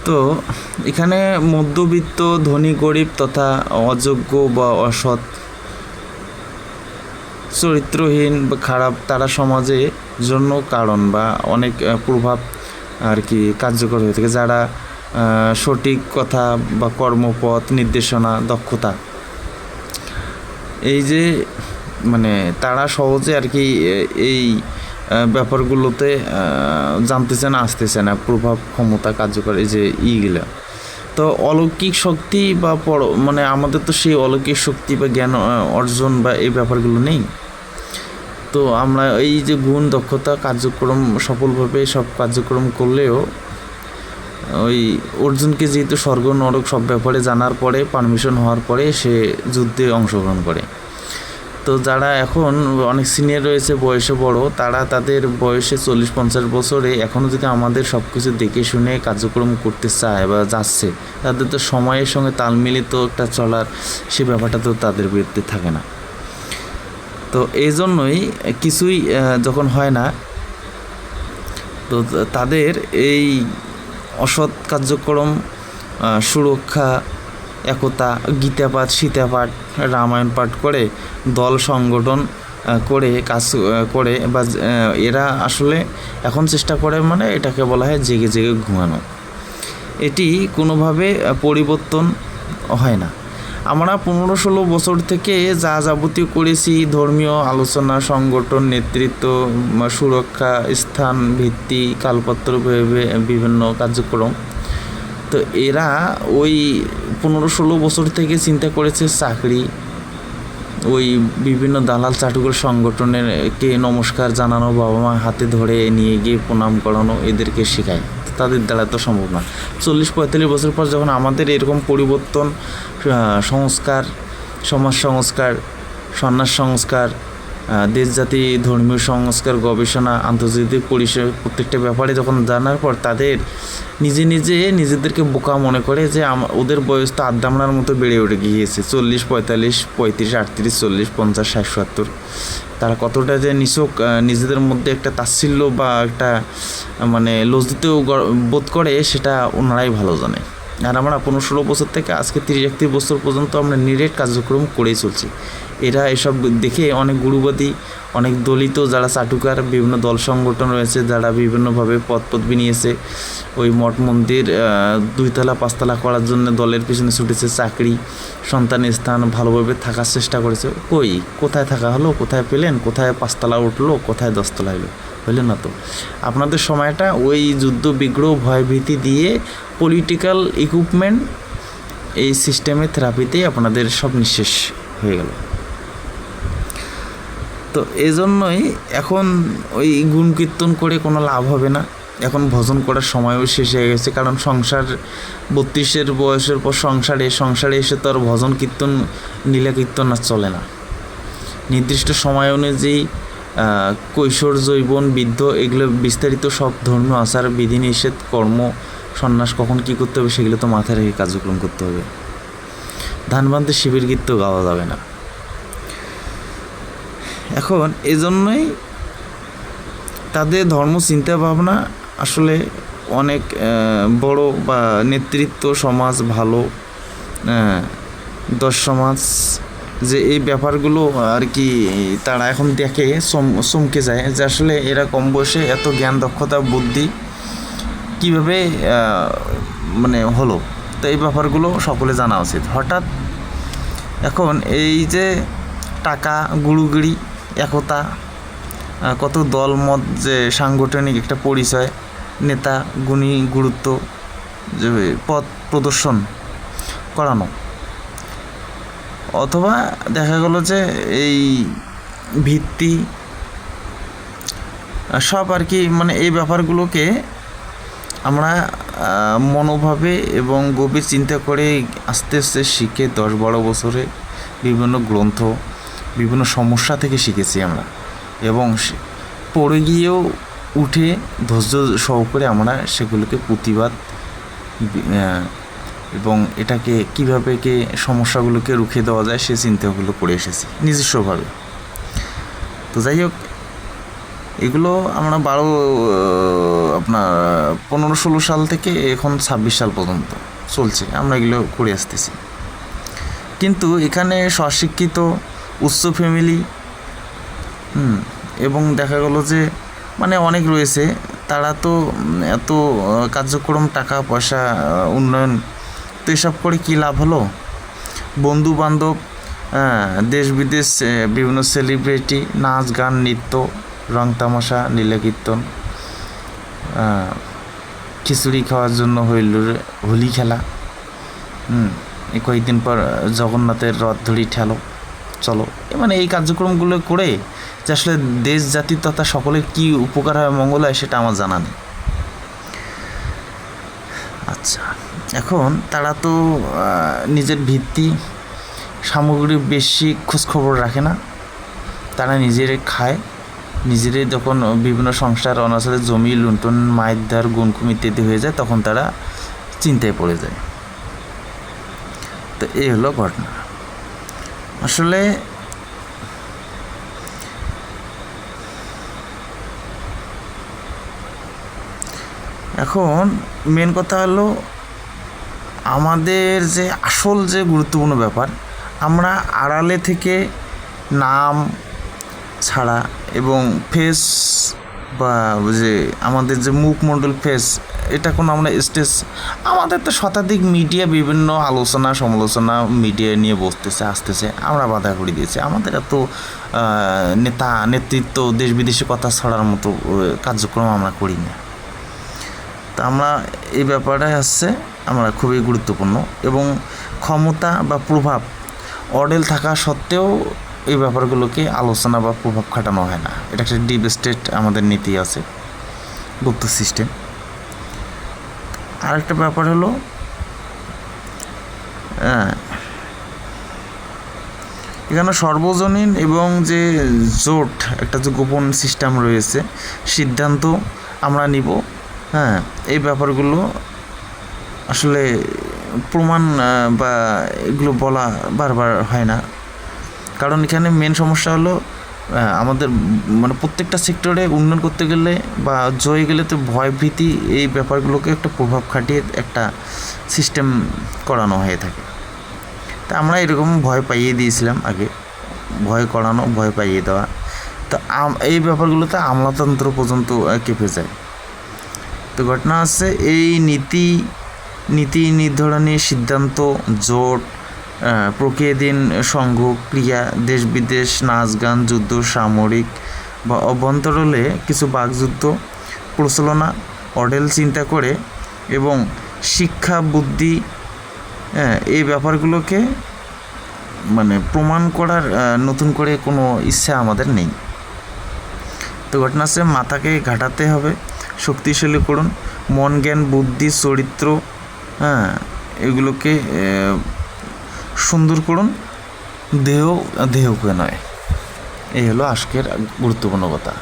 তো এখানে মধ্যবিত্ত, ধনী, গরিব তথা অযোগ্য বা অসৎ, চরিত্রহীন বা খারাপ তারা সমাজে জন্য কারণ বা অনেক প্রভাব আর কি কার্যকর হয়ে থাকে। যারা সঠিক কথা বা কর্মপথ, নির্দেশনা, দক্ষতা, এই যে মানে তারা সহজে আর কি এই ব্যাপারগুলোতে জানতেছে না, আসতেছে না, প্রভাব, ক্ষমতা, কার্যকর এই যে ইগুলা। তো অলৌকিক শক্তি বা মানে আমাদের তো সেই অলৌকিক শক্তি বা জ্ঞান অর্জন বা এই ব্যাপারগুলো নেই। তো আমরা এই যে গুণ, দক্ষতা, কার্যক্রম সফলভাবে সব কার্যক্রম করলেও ওই অর্জুনকে যেহেতু স্বর্গ নরক সব ব্যাপারে জানার পরে, পারমিশন হওয়ার পরে সে যুদ্ধে অংশগ্রহণ করে। তো যারা এখন অনেক সিনিয়র রয়েছে, বয়সে বড়, তারা তাদের বয়সে 40-50 বছরে এখনও যদি আমাদের সব কিছু দেখে শুনে কার্যক্রম করতে চায় বা যাচ্ছে, তাদের তো সময়ের সঙ্গে তাল মিলিত একটা চলার সে ব্যাপারটা তো তাদের বিরুদ্ধে থাকে না। তো এই জন্যই কিছুই যখন হয় না, তো তাদের এই অসৎ কার্যক্রম, সুরক্ষা, একতা, গীতাপাঠ, সীতাপাঠ, রামায়ণ পাঠ করে দল সংগঠন করে কাজ করে বা এরা আসলে এখন চেষ্টা করে, মানে এটাকে বলা হয় জেগে জেগে ঘুমানো। এটি কোনোভাবে পরিবর্তন হয় না। আমরা 15-16 বছর থেকে যা যাবতীয় করেছি, ধর্মীয় আলোচনা, সংগঠন, নেতৃত্ব, সুরক্ষা, স্থান ভিত্তি, কালপত্র ভেবে বিভিন্ন কার্যক্রম, তো এরা ওই 15-16 বছর থেকে চিন্তা করেছে চাকরি, ওই বিভিন্ন দালাল চাটুকার সংগঠনেরকে নমস্কার জানানো, বাবা মা হাতে ধরে নিয়ে গিয়ে প্রণাম করানো, এদেরকে শেখায়। তাদের দ্বারা তো সম্ভব না। 40-45 বছর পর যখন আমাদের এরকম পরিবর্তন, সংস্কার, সমাজ সংস্কার, সন্ন্যাস সংস্কার, দেশ জাতি ধর্মীয় সংস্কার, গবেষণা, আন্তর্জাতিক পরিষেবা, প্রত্যেকটা ব্যাপারে যখন জানার পর তাদের নিজেদেরকে বোকা মনে করে যে ওদের বয়স তো আদ্দামড়ার মতো বেড়ে উঠে গিয়েছে। 40, 45, 35, 38, 40, 50, 60, 70, তারা কতটা যে নিছক নিজেদের মধ্যে একটা তাচ্ছিল্য বা একটা মানে লজ্জিত বোধ করে, সেটা ওনারাই ভালো জানে। আর আমরা 15-16 বছর থেকে আজকে 30-31 বছর পর্যন্ত আমরা নিরেট কার্যক্রম করেই চলছি। এরা এসব দেখে অনেক গুরুবাদী, অনেক দলিত, যারা চাটুকার, বিভিন্ন দল সংগঠন রয়েছে, যারা বিভিন্নভাবে পদপদবি নিয়েছে, ওই মঠ মন্দির 2তলা 5তলা করার জন্য দলের পিছনে ছুটেছে, চাকরি, সন্তানের স্থান ভালোভাবে থাকার চেষ্টা করেছে। কোথায় থাকা হলো, কোথায় পেলেন, কোথায় 5তলা উঠলো, কোথায় 10তলা এলো, হইল না তো। আপনাদের সময়টা ওই যুদ্ধ, বিগ্রহ, ভয়ভীতি দিয়ে পলিটিক্যাল ইকুইপমেন্ট, এই সিস্টেমের থেরাপিতেই আপনাদের সব নিঃশেষ হয়ে গেল। তো এজন্যই এখন ওই গুণ কীর্তন করে কোনো লাভ হবে না। এখন ভজন করার সময়ও শেষ হয়ে গেছে, কারণ সংসার 32-এর বয়সের পর সংসারে এসে তো আর ভজন কীর্তন, লীলা কীর্তন আর চলে না। নির্দিষ্ট সময় অনুযায়ী কৈশোর, যৌবন, বৃদ্ধ, এগুলো বিস্তারিত সব ধর্মীয় আচার, বিধিনিষেধ, কর্ম, সন্ন্যাস কখন কী করতে হবে সেগুলো তো মাথায় রেখে কার্যক্রম করতে হবে। ধান বানতে শিবের গীত তো গাওয়া যাবে না। এখন এজন্যই তাদের ধর্ম চিন্তা ভাবনা আসলে অনেক বড়, বা নেতৃত্ব, সমাজ ভালো, দশ সমাজ, যে এই ব্যাপারগুলো আর কি তারা এখন দেখে চমকে যায় যে আসলে এরা কম বয়সে এত জ্ঞান, দক্ষতা, বুদ্ধি কীভাবে মানে হলো। তো এই ব্যাপারগুলো সকলে জানা উচিত। হঠাৎ এখন এই যে টাকা, গুরুগিরি, একতা, কত দলমত, যে সাংগঠনিক একটা পরিচয়, নেতা, গুণী, গুরুত্ব, যে পথ প্রদর্শন করানো, অথবা দেখা গেল যে এই ভিত্তি সব আর কি, মানে এই ব্যাপারগুলোকে আমরা মনোভাবে এবং গভীর চিন্তা করে আস্তে আস্তে শিখে 10-12 বছরে বিভিন্ন গ্রন্থ, বিভিন্ন সমস্যা থেকে শিখেছি আমরা, এবং পড়ে গিয়েও উঠে ধৈর্য সহকারে আমরা সেগুলোকে প্রতিবাদ এবং এটাকে কীভাবে সমস্যাগুলোকে রুখে দেওয়া যায় সে চিন্তাগুলো করে এসেছি নিজস্বভাবে। তো যাই হোক, এগুলো আমরা আপনার 15-16 সাল থেকে এখন 26 সাল পর্যন্ত চলছে, আমরা এগুলো করে আসতেছি। কিন্তু এখানে স্বশিক্ষিত উচ্চ ফ্যামিলি এবং দেখা গেল যে মানে অনেক রয়েছে, তারা তো এত কার্যক্রম, টাকা পয়সা, উন্নয়ন, তো এসব করে কী লাভ হলো? বন্ধু বান্ধব, দেশ বিদেশ বিভিন্ন সেলিব্রিটি, নাচ গান নৃত্য, রং তামাশা, লীলা কীর্তন, খিচুড়ি খাওয়ার জন্য হোলি খেলা, এই কয়েকদিন পর জগন্নাথের রথ ধরি ঠেলো চলো, মানে এই কার্যক্রমগুলো করে যে আসলে দেশ জাতি তথা সকলের কী উপকার হয়, মঙ্গল হয়, সেটা আমার জানা নেই। আচ্ছা, এখন তারা তো নিজের ভিত্তি সামগ্রী বেশি খোঁজখবর রাখে না, তারা নিজেরাই খায়, নিজেরাই যখন বিভিন্ন সংসার অনাচারে জমি লুণ্ঠন, মায়ের ধার, গুণকুম ইত্যাদি হয়ে যায়, তখন তারা চিন্তায় পড়ে যায়। তো এই হলো ঘটনা। আসলে এখন মেন কথা হলো আমাদের যে আসল যে গুরুত্বপূর্ণ ব্যাপার, আমরা আড়ালে থেকে নাম ছাড়া এবং ফেস বা যে আমাদের যে মুখমণ্ডল ফেস, এটা কোনো আমরা স্টেজ, আমাদের তো শতাধিক মিডিয়া বিভিন্ন আলোচনা সমালোচনা মিডিয়া নিয়ে বসতেছে আসতেছে, আমরা বাধা করে দিয়েছি। আমাদের এত নেতৃত্ব দেশ বিদেশে কথা ছড়ার মতো কার্যক্রম আমরা করি না। তা আমরা এই ব্যাপারটা হচ্ছে আমরা খুবই গুরুত্বপূর্ণ, এবং ক্ষমতা বা প্রভাব অডেল থাকা সত্ত্বেও এই ব্যাপারগুলোকে আলোচনা বা প্রভাব খাটানো হয় না। এটা একটা ডিপ স্টেট আমাদের নীতি আছে, গুপ্ত সিস্টেম। আরেকটা ব্যাপার হলো এখানে সর্বজনীন এবং যে জোট, একটা যে গোপন সিস্টেম রয়েছে, সিদ্ধান্ত আমরা নিব, এই ব্যাপারগুলো আসলে প্রমাণ বা এগুলো বলা বারবার হয় না। কারণ এখানে মেন সমস্যা হলো আমাদের মানে প্রত্যেকটা সেক্টরে উন্নয়ন করতে গেলে বা জয়ে গেলে তো ভয়ভীতি, এই ব্যাপারগুলোকে একটা প্রভাব খাটিয়ে একটা সিস্টেম করানো হয়ে থাকে। তা আমরা এরকম ভয় পাইয়ে দিয়েছিলাম আগে, ভয় করানো, ভয় পাইয়ে দেওয়া, তো এই ব্যাপারগুলোতে আমলাতন্ত্র পর্যন্ত কেঁপে যায়। তো ঘটনা হচ্ছে এই নীতি নির্ধারণী সিদ্ধান্ত, জোট, প্রক্রিয়াধীন সংঘ ক্রিয়া, দেশ বিদেশ, নাচ গান, যুদ্ধ, সামরিক বা অভ্যন্তরলে কিছু বাকযুদ্ধ প্রচলনা, অডেল চিন্তা করে এবং শিক্ষা বুদ্ধি, এই ব্যাপারগুলোকে মানে প্রমাণ করার নতুন করে কোনো ইচ্ছা আমাদের নেই। তো ঘটনা হচ্ছে মাথাকে ঘাটাতে হবে, শক্তিশালী করুন, মন জ্ঞান বুদ্ধি চরিত্র, এগুলোকে সুন্দর করুন, দেহকে নয়। এই হলো আজকের গুরুত্বপূর্ণ কথা।